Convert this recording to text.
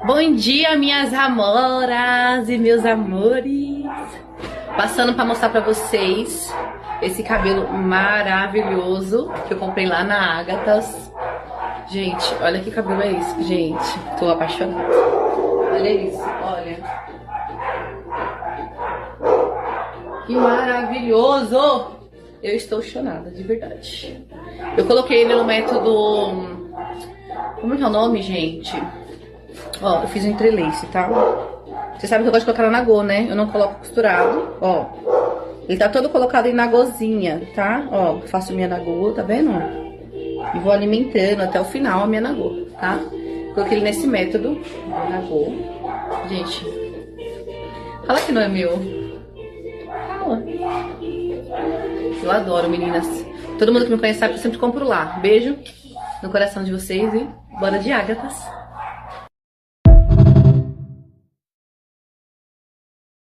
Bom dia, minhas amoras e meus amores. Passando para mostrar para vocês esse cabelo maravilhoso que eu comprei lá na Ágatas. Gente, olha que cabelo é esse, gente. Tô apaixonada. Olha isso, olha. Que maravilhoso! Eu estou chonada, de verdade. Eu coloquei ele no método... Como é que é o nome, gente? Ó, eu fiz um entrelace, tá? Você sabe que eu gosto de colocar na nagô, né? Eu não coloco costurado, ó. Ele tá todo colocado em nagozinha, tá? Ó, faço minha nagô, tá vendo? E vou alimentando até o final a minha nagô, tá? Coloquei ele nesse método, nagô. Gente, fala que não é meu. Fala. Eu adoro, meninas. Todo mundo que me conhece sabe que eu sempre compro lá. Beijo no coração de vocês e bora de Ágatas.